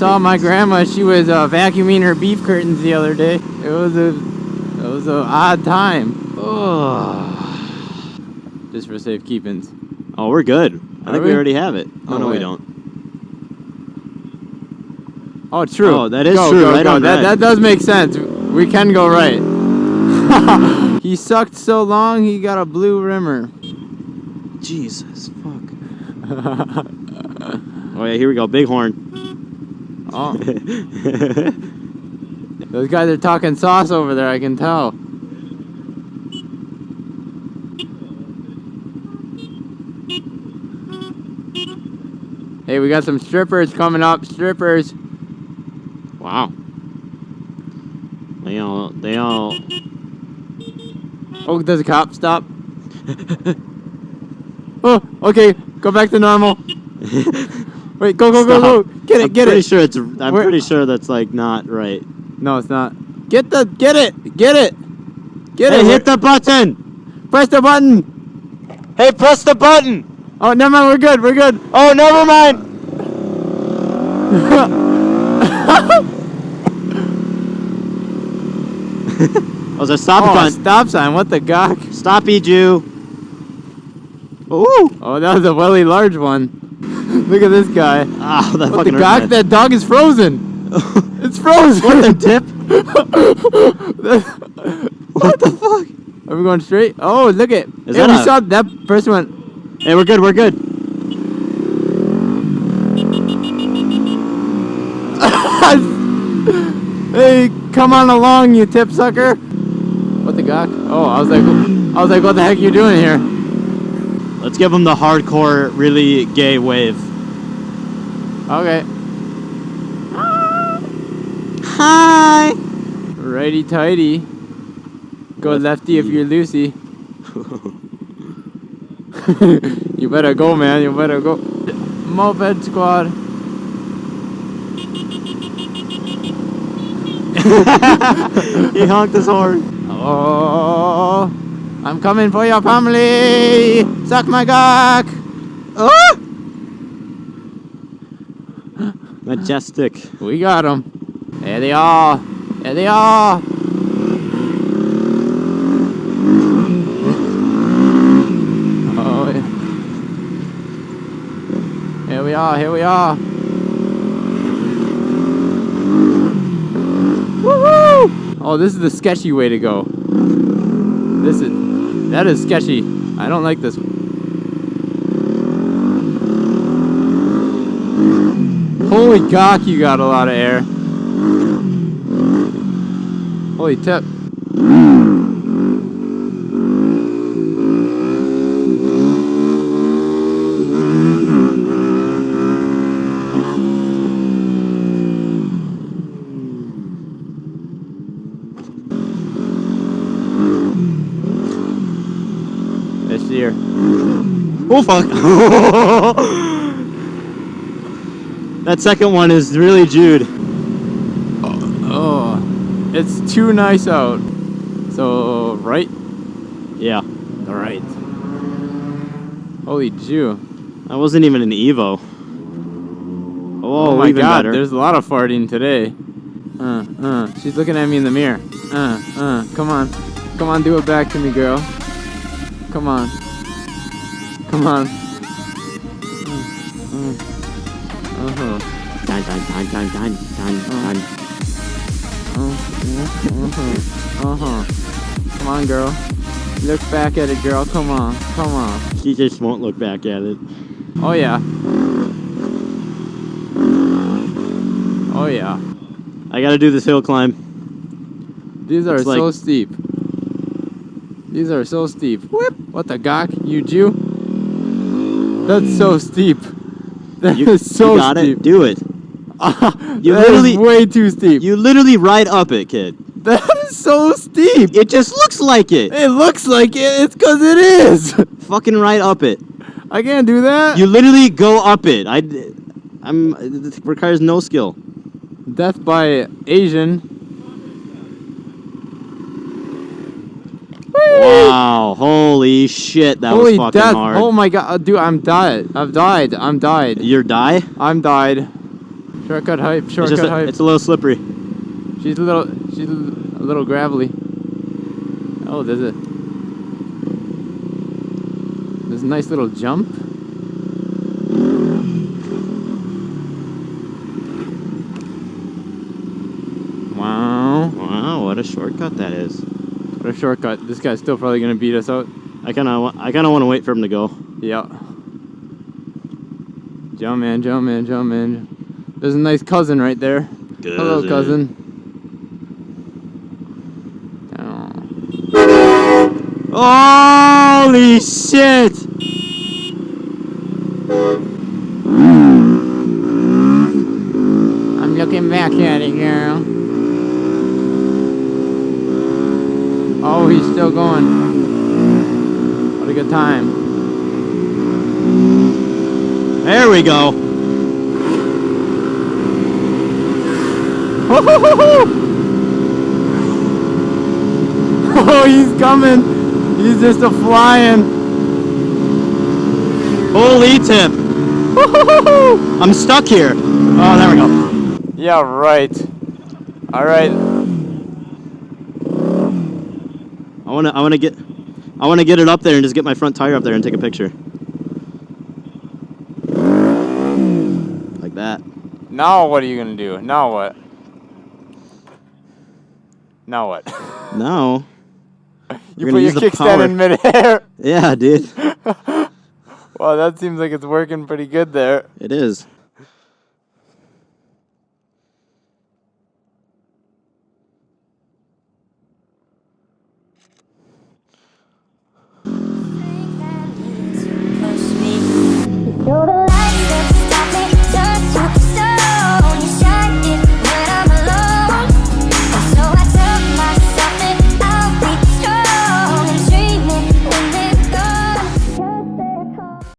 saw my grandma. She was vacuuming her beef curtains the other day. It was a odd time. Oh, just for safekeepings. Oh, we're good. I think we already have it. Oh, no, wait. we don't. Oh, true. Oh, that is true. Right on red. That does make sense. We can go right. He sucked so long, he got a blue rimmer. Jesus, fuck. Oh, yeah, here we go. Big horn. Oh. Those guys are talking sauce over there, I can tell. Hey, we got some strippers coming up. Strippers. Wow. They all... Oh, does a cop stop? Oh, okay. Go back to normal. Wait, go. Get it. I'm pretty sure that's like not right. No, it's not. Get it. Hey, hit the button. Press the button. Hey, press the button. Oh, never mind. We're good. Oh, never mind. Oh, there's a stop sign. Stop sign. What the gawk? Stoppy Jew. Ooh. Oh, that was a really large one. Look at this guy. Ah, that what fucking the gawk? That dog is frozen. It's frozen. What the dip? What the fuck? Are we going straight? Oh, look at. Is Hey, that we a- saw that person went. Hey, we're good. Hey, come on along, you tip sucker. What the gawk? Oh, I was like, what the heck are you doing here? Let's give him the hardcore, really gay wave. Okay. Hi. Righty tighty. Go lefty if you're Lucy. You better go, man. You better go. Moped squad. He honked his horn. Oh, I'm coming for your family. Suck my cock. Oh! Majestic. We got them. There they are. There they are. Oh, yeah. Here we are. Here we are. Woohoo! Oh, this is the sketchy way to go. That is sketchy. I don't like this. Holy cock, you got a lot of air. Holy tip. This year. Oh, fuck. That second one is really Jude. Oh, it's too nice out. So, right? Yeah. All right. Holy Jew. That wasn't even an Evo. Oh my even God, better. there's a lot of farting today. She's looking at me in the mirror. Come on. Come on, do it back to me, girl. Come on. Come on. Uh-huh. Dun. Uh-huh. Come on, girl. Look back at it, girl. Come on. Come on. She just won't look back at it. Oh, yeah. Oh, yeah. I gotta do this hill climb. These are It's like- so steep. These are so steep. Whip! What the gawk? You Jew? That's so steep. That is so you got steep. it. Do it. You That literally is way too steep. You literally ride up it, kid. That is so steep. It just looks like it. It looks like it. It's because it is. Fucking ride up it. I can't do that. You literally go up it. It requires no skill. Death by Asian. Wow, holy shit, that was fucking death. hard. Oh my God, dude, I'm died. I've died. You're die? I'm died. Shortcut hype. It's Shortcut just hype. it's a little slippery. She's a little gravelly. Oh, there's a nice little jump. Wow. Wow, what a shortcut that is. What a shortcut. This guy's still probably gonna beat us out. I kind of want to wait for him to go. Yeah. Jump in, jump in, jump in. There's a nice cousin right there. Hello, cousin. Oh. Holy shit! I'm looking back at it, girl. Oh, he's still going. What a good time. There we go. Oh, he's coming. He's just a flying. Holy tip. I'm stuck here. Oh, there we go. Yeah, right. All right. I want to get it up there and just get my front tire up there and take a picture. Like that. Now what are you gonna do? Now what? Now what? Now. You put your kickstand in midair. Yeah, dude. Well, that seems like it's working pretty good there. It is.